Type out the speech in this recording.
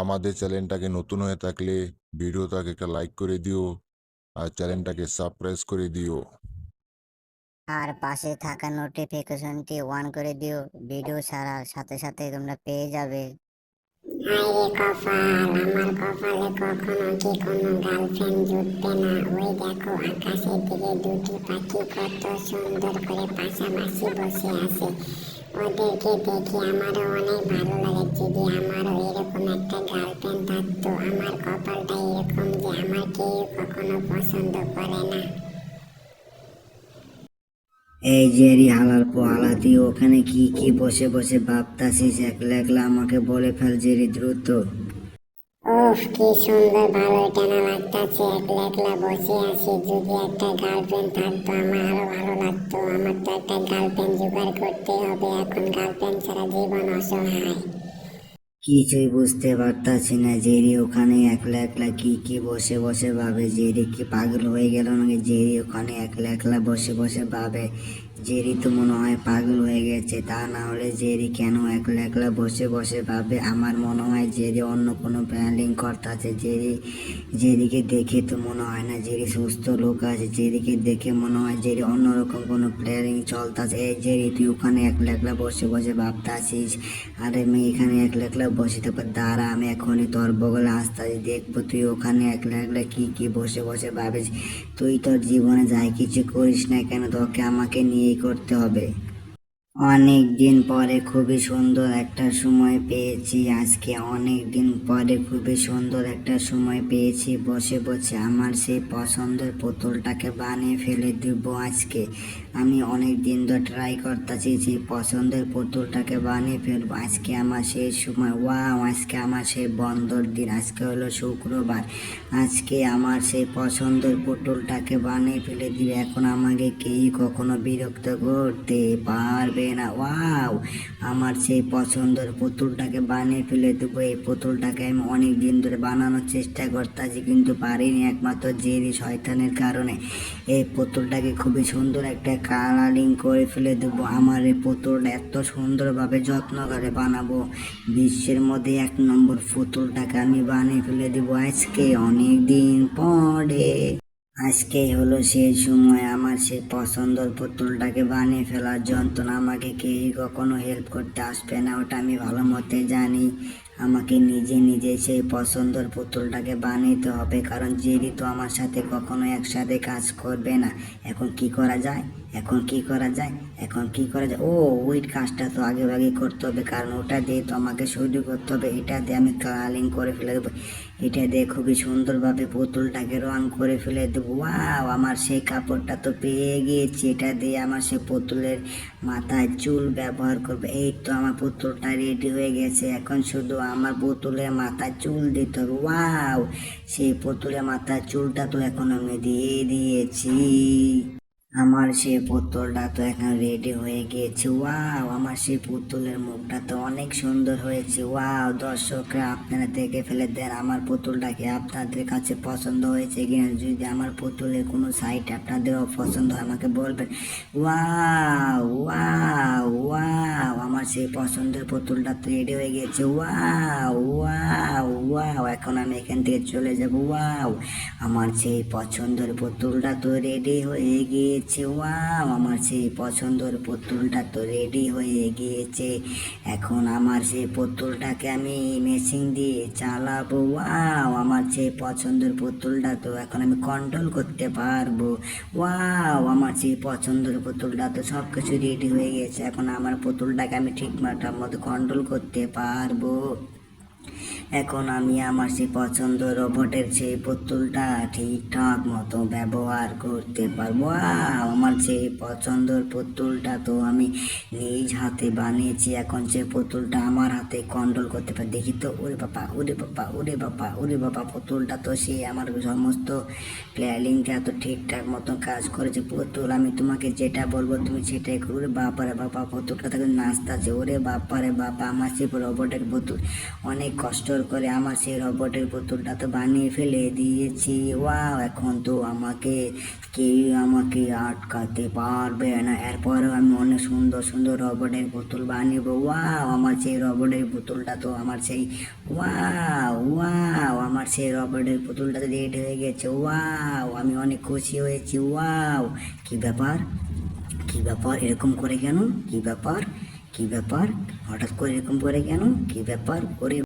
আমাদের চ্যানেলটাকে নতুন হয়ে থাকলে ভিডিওটাকে একটা লাইক করে দিও আর চ্যানেলটাকে সাবস্ক্রাইব করে দিও। আর পাশে থাকা নোটিফিকেশনটি অন করে দিও, ভিডিও ছাড়ার সাথে সাথে তোমরা পেয়ে যাবে। হায়রে কপাল, আমার কপালে কখনো কি কোনো গার্লফ্রেন্ড জুটবে না। ওই দেখো আকাশের দিকে দুটি পাখি কত সুন্দর করে পাশাপাশি বসে আছে। ওদেরকে দেখে আমারও অনেক ভালো লাগে। যদি আমারও এরকম একটা গার্লফ্রেন্ড থাকতো। আমার কপালটা এরকম যে আমার কেউ কখনো পছন্দ করে না। এই যে হালার পোহালা, তুই ওখানে কি কি বসে বসে ভাবতাছিস? একলা একলা আমাকে বলে ফেল জেরি, দ্রুত। উফ, কি সুন্দর ভালো টানা লাগতাছে। একলা একলা বসে আছি। যদি একটা গার্লফ্রেন্ড থাকতো আমার আরো ভালো লাগতো। আমার তো একটা গার্লফ্রেন্ড জোগাড় করতে হবে। এখন গার্লফ্রেন্ড ছাড়া জীবন অসহায়। কিছুই বুঝতে পারতাছি না জেরি ওখানে একলা একলা কি কি বসে বসে ভাবে। জেরি কি পাগল হয়ে গেল নাকি? জেরি ওখানে একলা একলা বসে বসে ভাবে। জেরি তো মনে হয় পাগল হয়ে গেছে। তা না হলে জেরি কেন একলা একলা বসে বসে ভাবে? আমার মনে হয় জেরি অন্য কোনো প্ল্যানিং করতেছে। জেরিকে দেখে তো মনে হয় না জেরি সুস্থ লোক আছে। জেরিকে দেখে মনে হয় জেরি অন্যরকম কোনো প্ল্যানিং চলতেছে। এই জেরি, তুই ওখানে একলা একলা বসে বসে ভাবতাছিস? আরে আমি এখানে একলা একলা বসে থাকবো, দাঁড়া আমি এখনই তোর বগলে আসতেছি, দেখবো তুই ওখানে একলা একলা কি কি বসে বসে ভাবিস। তুই তোর জীবনে যাই কিছু করিস না কেন, তোকে আমাকে নিয়েই করতে হবে। অনেক দিন পরে খুবই সুন্দর একটা সময় পেয়েছি আজকে। অনেক দিন পরে খুবই সুন্দর একটা সময় পেয়েছি। বসে বসে আমার সেই পছন্দের পুতুলটাকে বানিয়ে ফেলে দিব আজকে। আমি অনেক দিন ধরে ট্রাই করতেছি সেই পছন্দের পুতুলটাকে বানিয়ে ফেলবো। আজকে আমার সেই সময়। ওয়াও, আজকে আমার সেই বন্ধর দিন। আজকে হলো শুক্রবার। আজকে আমার সেই পছন্দের পুতুলটাকে বানিয়ে ফেলে দিবে। এখন আমাকে কেউ কখনো বিরক্ত করতে পারবে না। ওয়াও, আমার সেই পছন্দের পুতুলটাকে বানিয়ে ফেলে দেবো। এই পুতুলটাকে আমি অনেক দিন ধরে বানানোর চেষ্টা করতেছি কিন্তু পারিনি, একমাত্র জেরি শয়তানের কারণে। এই পুতুলটাকে খুবই সুন্দর একটা কালারিং করে ফেলে দেবো। আমার এই পুতুলটা এত সুন্দরভাবে যত্ন করে বানাবো, বিশ্বের মধ্যে 1 নম্বর পুতুলটাকে আমি বানিয়ে ফেলে দেবো আজকে অনেক দিন পরে। আজকেই হলো সেই সময় আমার সেই পছন্দের পুতুলটাকে বানিয়ে ফেলার। যন্ত্রণা আমাকে কেউ কখনো হেল্প করতে আসবে না, ওটা আমি ভালো মতে জানি। আমাকে নিজে নিজে সেই পছন্দের পুতুলটাকে বানাতে হবে, কারণ জেরি তো আমার সাথে কখনো একসাথে কাজ করবে না। এখন কি করা যায়? এখন কি করা যায়? এখন কি করা যায়? ও, ওই কাজটা তো আগে আগে করতে হবে, কারণ ওটা দিয়ে তো আমাকে শুরু করতে হবে। এটা দিয়ে আমি কালারিং করে ফেলে দেবো। এটা দিয়ে খুবই সুন্দরভাবে পুতুলটাকে রং করে ফেলে দেবো। ওয়াও, আমার সেই কাপড়টা তো পেয়ে গিয়েছি। এটা দিয়ে আমার সেই পুতুলের মাথায় চুল ব্যবহার করবে। এই তো আমার পুতুলটা রেডি হয়ে গেছে। এখন শুধু আমার পুতুলের মাথায় চুল দিতে হবে। ওয়াও, সেই পুতুলের মাথায় চুলটা তো এখন আমি দিয়ে দিয়েছি। আমার সেই পুতুলটা তো এখন রেডি হয়ে গিয়েছে। ওয়াও, আমার সেই পুতুলের মুখটা তো অনেক সুন্দর হয়েছে। ওয়াও, দর্শকরা আপনারা দেখে ফেলে দেন আমার পুতুলটাকে আপনাদের কাছে পছন্দ হয়েছে কিনা। যদি আমার পুতুলের কোনো সাইট আপনাদেরও পছন্দ হয় আমাকে বলবেন। ওয়াও ওয়াও ওয়াও, আমার সেই পছন্দের পুতুলটা তো রেডি হয়ে গেছে। ওয়াও ওয়াও ওয়াও, এখন আমি এখান থেকে চলে যাব। ওয়াও, আমার সেই পছন্দের পুতুলটা তো রেডি হয়ে গিয়েছে। ওয়াও, আমার সেই পছন্দের পুতুলটা তো রেডি হয়ে গিয়েছে। এখন আমার সেই পুতুলটাকে আমি মেশিন দিয়ে চালাবো। ওয়াও, আমার সেই পছন্দের পুতুলটা তো এখন আমি কন্ট্রোল করতে পারবো। ওয়াও, আমার সেই পছন্দের পুতুলটা তো সব কিছু রেডি হয়ে গেছে। এখন আমার পুতুলটাকে আমি ঠিক মতো কন্ট্রোল করতে পারবো। এখন আমি আমার সেই পছন্দ রোবটের সেই পুতুলটা ঠিকঠাক মতো ব্যবহার করতে পারবো। আমার সেই পছন্দের পুতুলটা তো আমি নিজ হাতে বানিয়েছি। এখন সেই পুতুলটা আমার হাতে কন্ট্রোল করতে পারি। দেখি তো, ওরে বাবা ওরে বাবা ওরে বাবা ওরে বাবা, পুতুলটা তো সে আমার সমস্ত প্ল্যানিংটা তো ঠিকঠাক মতো কাজ করেছে। পুতুল, আমি তোমাকে যেটা বলবো তুমি সেটাই করো। ওরে বাবা রে বাবা, পুতুলটা তাকে নাচতেছে। ওরে বাবা রে বাবা, আমার সেই রোবটের পুতুল অনেক কষ্ট করে আমার সেই রবটের পুতুলটা তো বানিয়ে ফেলে দিয়েছি। ওয়াও, এখন তো কেউ আমাকে আটকাতে পারবে না। এরপরেও আমি অনেক সুন্দর সুন্দর রবটের পুতুল বানিয়েবো। ওয়াও, আমার সেই রবটের পুতুলটা তো ওয়াও, আমার সেই রবটের পুতুলটা তো রেডি হয়ে গেছে। ওয়াও, আমি অনেক খুশি হয়েছি। ওয়াও, কি ব্যাপার এরকম করে কেন? কি ব্যাপার হঠাৎ করে এরকম করে কেন? কি ব্যাপার? ওরে